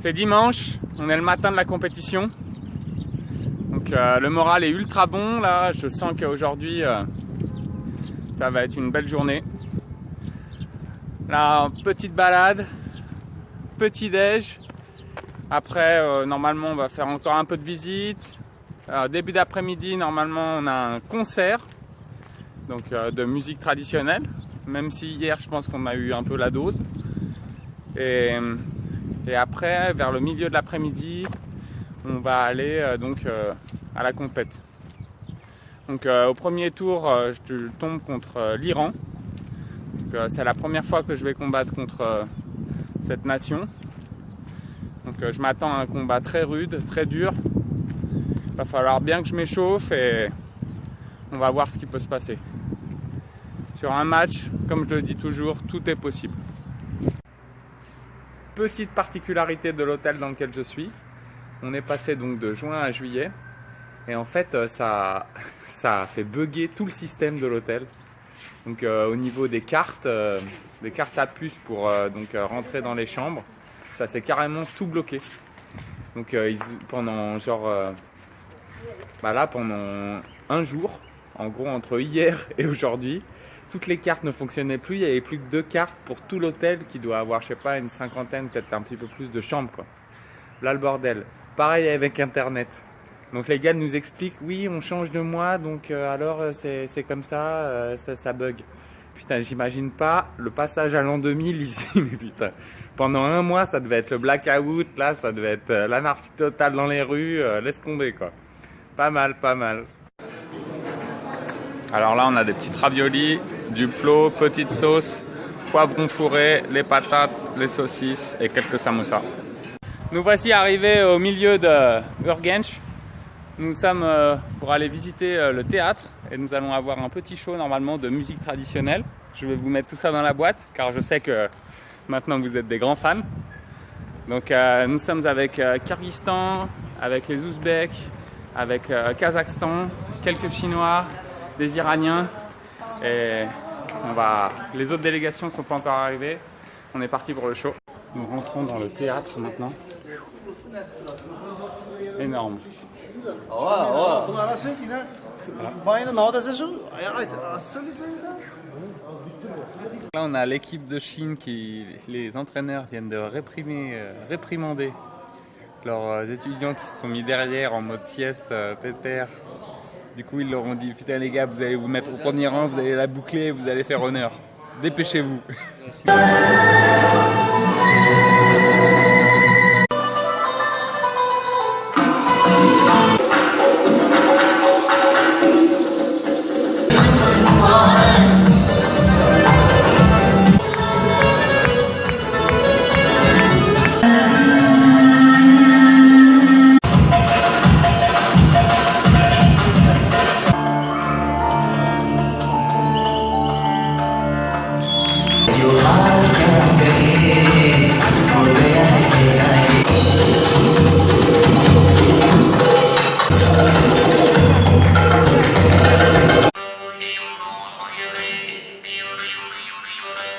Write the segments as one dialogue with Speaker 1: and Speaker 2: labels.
Speaker 1: C'est dimanche, on est le matin de la compétition. Donc le moral est ultra bon là, je sens qu'aujourd'hui ça va être une belle journée. Là, petite balade, petit déj. Après normalement on va faire encore un peu de visite. Début d'après-midi normalement on a un concert donc de musique traditionnelle. Même si hier je pense qu'on a eu un peu la dose. Et après vers le milieu de l'après-midi on va aller à la compète. Donc au premier tour je tombe contre l'Iran. C'est la première fois que je vais combattre contre cette nation. Donc je m'attends à un combat très rude, très dur. Il va falloir bien que je m'échauffe et on va voir ce qui peut se passer. Sur un match, comme je le dis toujours, tout est possible. Petite particularité de l'hôtel dans lequel je suis, on est passé donc de juin à juillet et en fait ça a fait bugger tout le système de l'hôtel. Donc au niveau des cartes à puce pour rentrer dans les chambres, ça s'est carrément tout bloqué. Donc pendant un jour, en gros entre hier et aujourd'hui, toutes les cartes ne fonctionnaient plus, il n'y avait plus que 2 cartes pour tout l'hôtel qui doit avoir, je sais pas, une cinquantaine, peut-être un petit peu plus de chambres, quoi. Là le bordel. Pareil avec internet. Donc les gars nous expliquent, oui on change de mois, donc alors c'est comme ça, ça bug. Putain, j'imagine pas le passage à l'an 2000 ici, mais putain, pendant un mois ça devait être le blackout, là ça devait être l'anarchie totale dans les rues, laisse tomber quoi. Pas mal, pas mal. Alors là on a des petites raviolis, du plot, petite sauce, poivron fourré, les patates, les saucisses et quelques samosas. Nous voici arrivés au milieu de Urgench. Nous sommes pour aller visiter le théâtre et nous allons avoir un petit show normalement de musique traditionnelle. Je vais vous mettre tout ça dans la boîte car je sais que maintenant vous êtes des grands fans. Donc nous sommes avec Kyrgyzstan, avec les Ouzbeks, avec Kazakhstan, quelques Chinois, des Iraniens et les autres délégations ne sont pas encore arrivées. On est parti pour le show. Nous rentrons dans le théâtre maintenant. Énorme. Là on a l'équipe de Chine les entraîneurs viennent de réprimander leurs étudiants qui se sont mis derrière en mode sieste, pépère. Du coup ils leur ont dit putain les gars vous allez vous mettre au premier rang, vous allez la boucler, vous allez faire honneur. Dépêchez-vous.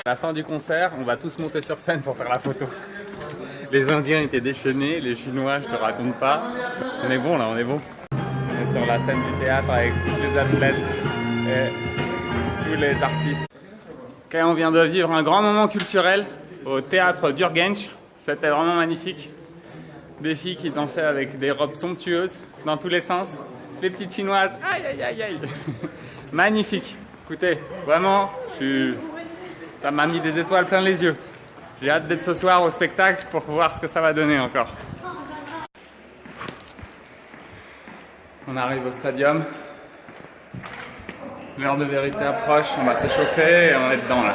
Speaker 1: À la fin du concert, on va tous monter sur scène pour faire la photo. Les Indiens étaient déchaînés, les Chinois, je te raconte pas. On est bon là, on est bon. On est sur la scène du théâtre avec tous les athlètes et tous les artistes. Okay, on vient de vivre un grand moment culturel au théâtre d'Urgench. C'était vraiment magnifique. Des filles qui dansaient avec des robes somptueuses dans tous les sens. Les petites chinoises, aïe aïe aïe aïe. Magnifique. Écoutez, vraiment, ça m'a mis des étoiles plein les yeux. J'ai hâte d'être ce soir au spectacle pour voir ce que ça va donner encore. On arrive au stadium. L'heure de vérité approche, on va s'échauffer et on est dedans là.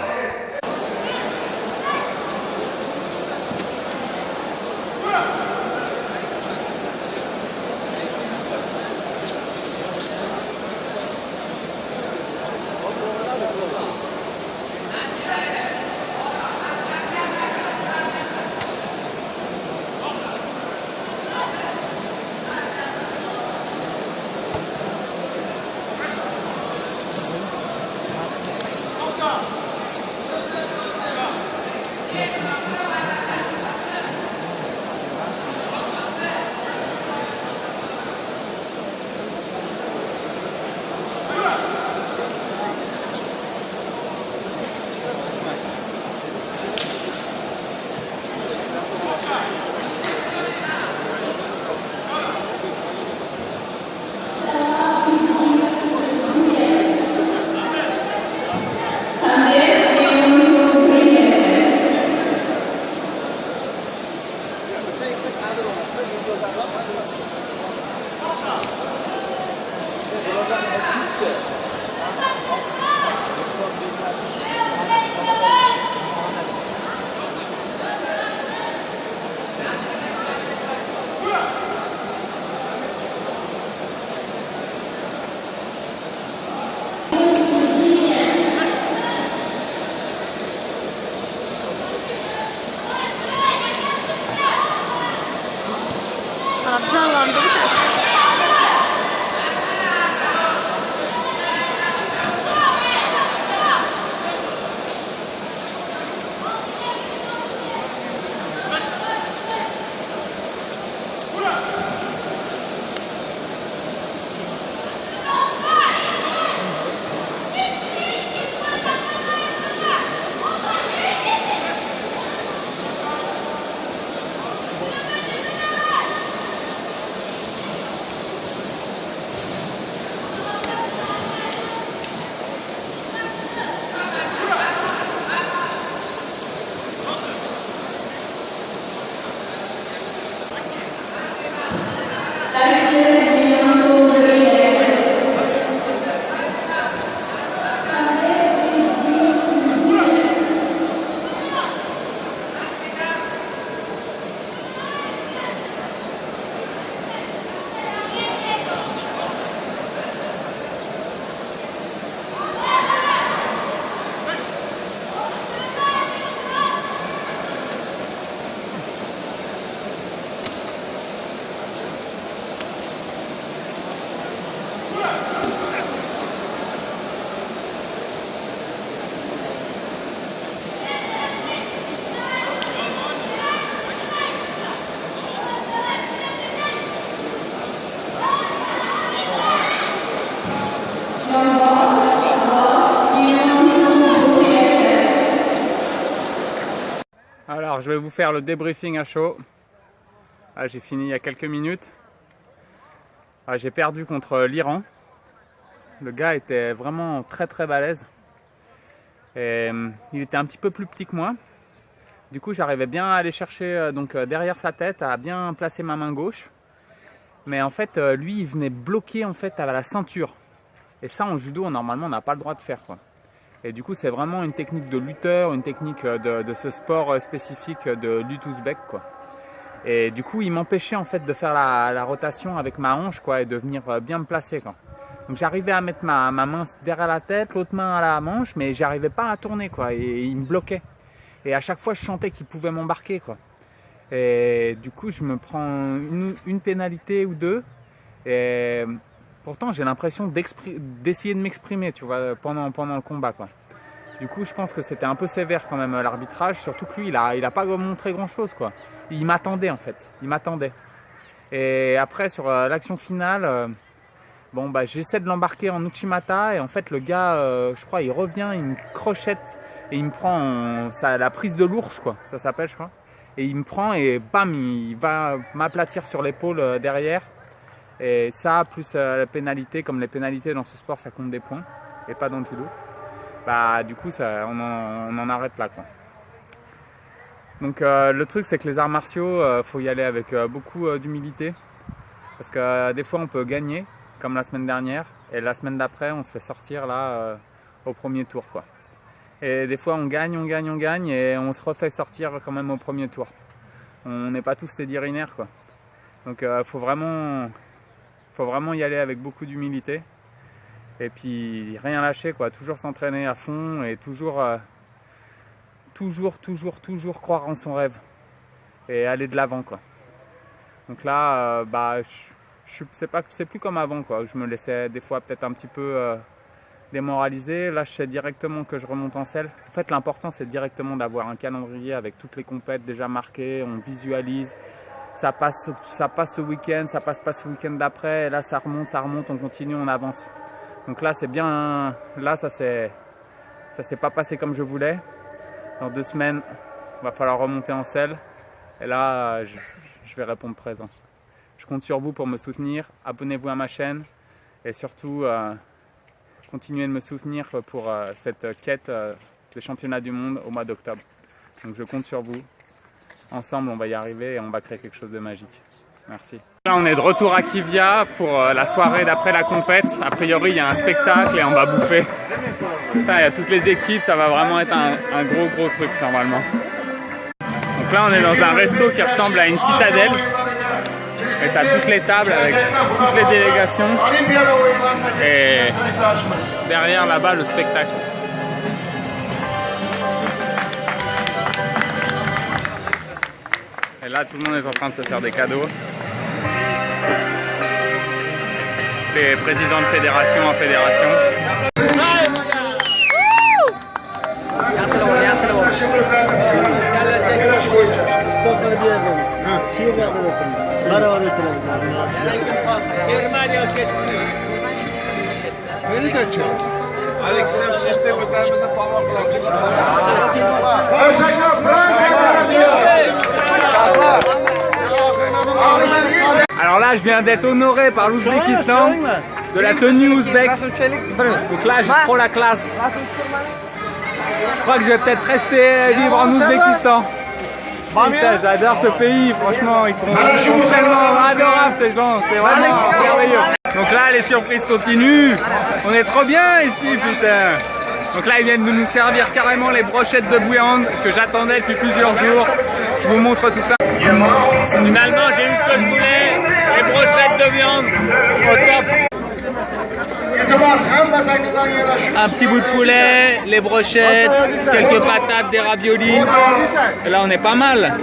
Speaker 2: Canlandı bu da.
Speaker 1: Alors je vais vous faire le débriefing à chaud. J'ai fini il y a quelques minutes. J'ai perdu contre l'Iran. Le gars était vraiment très très balèze. Et, il était un petit peu plus petit que moi. Du coup j'arrivais bien à aller chercher derrière sa tête, à bien placer ma main gauche. Mais en fait lui il venait bloquer en fait à la ceinture. Et ça en judo normalement on n'a pas le droit de faire quoi. Et du coup c'est vraiment une technique de lutteur, une technique de ce sport spécifique de lutte ouzbek quoi. Et du coup il m'empêchait en fait de faire la rotation avec ma hanche quoi et de venir bien me placer quoi. Donc j'arrivais à mettre ma main derrière la tête, l'autre main à la manche, mais j'arrivais pas à tourner quoi. Et il me bloquait. Et à chaque fois je sentais qu'il pouvait m'embarquer quoi. Et du coup je me prends une pénalité ou deux. Et pourtant j'ai l'impression d'essayer de m'exprimer tu vois pendant le combat quoi. Du coup je pense que c'était un peu sévère quand même l'arbitrage, surtout que lui il a pas montré grand chose quoi. Il m'attendait en fait, il m'attendait. Et après sur l'action finale, j'essaie de l'embarquer en Uchimata et en fait le gars je crois il revient, il me crochette et il me prend la prise de l'ours quoi, ça s'appelle je crois. Et il me prend et bam il va m'aplatir sur l'épaule derrière. Et ça, plus la pénalité, comme les pénalités dans ce sport, ça compte des points, et pas dans le judo. Du coup, on en arrête là, quoi. Donc le truc, c'est que les arts martiaux, faut y aller avec beaucoup d'humilité. Parce que des fois, on peut gagner, comme la semaine dernière, et la semaine d'après, on se fait sortir là au premier tour, quoi. Et des fois, on gagne, et on se refait sortir quand même au premier tour. On n'est pas tous des dirinaires, quoi. Donc faut vraiment y aller avec beaucoup d'humilité et puis rien lâcher quoi, toujours s'entraîner à fond et toujours croire en son rêve et aller de l'avant quoi. Donc là c'est plus comme avant quoi, je me laissais des fois peut-être un petit peu démoraliser. Là je sais directement que je remonte en selle. En fait l'important c'est directement d'avoir un calendrier avec toutes les compètes déjà marquées, on visualise. Ça passe ce week-end, ça passe pas ce week-end d'après, et là ça remonte, on continue, on avance. Donc là c'est bien, là ça s'est pas passé comme je voulais. Dans 2 semaines, il va falloir remonter en selle, et là je vais répondre présent. Je compte sur vous pour me soutenir, abonnez-vous à ma chaîne, et surtout continuez de me soutenir pour cette quête des championnats du monde au mois d'octobre. Donc je compte sur vous. Ensemble, on va y arriver et on va créer quelque chose de magique. Merci. Là, on est de retour à Kivia pour la soirée d'après la compète. A priori, il y a un spectacle et on va bouffer. Putain, il y a toutes les équipes, ça va vraiment être un gros truc normalement. Donc là, on est dans un resto qui ressemble à une citadelle. Et t'as toutes les tables avec toutes les délégations. Et derrière là-bas, le spectacle. Et là, tout le monde est en train de se faire des cadeaux. Les présidents de fédération en fédération. Alors là, je viens d'être honoré par l'Ouzbékistan de la tenue ouzbek. Donc là, j'ai trop la classe. Je crois que je vais peut-être rester vivre en Ouzbékistan. Putain, j'adore ce pays, franchement, ils sont tellement adorables ces gens, c'est vraiment merveilleux. Donc là, les surprises continuent. On est trop bien ici, putain. Donc là, ils viennent de nous servir carrément les brochettes de bouillante que j'attendais depuis plusieurs jours. Je vous montre tout ça. Finalement, j'ai eu ce que je voulais, les brochettes de viande au top. Un petit bout de poulet, les brochettes, quelques patates, des raviolis. Et là, on est pas mal.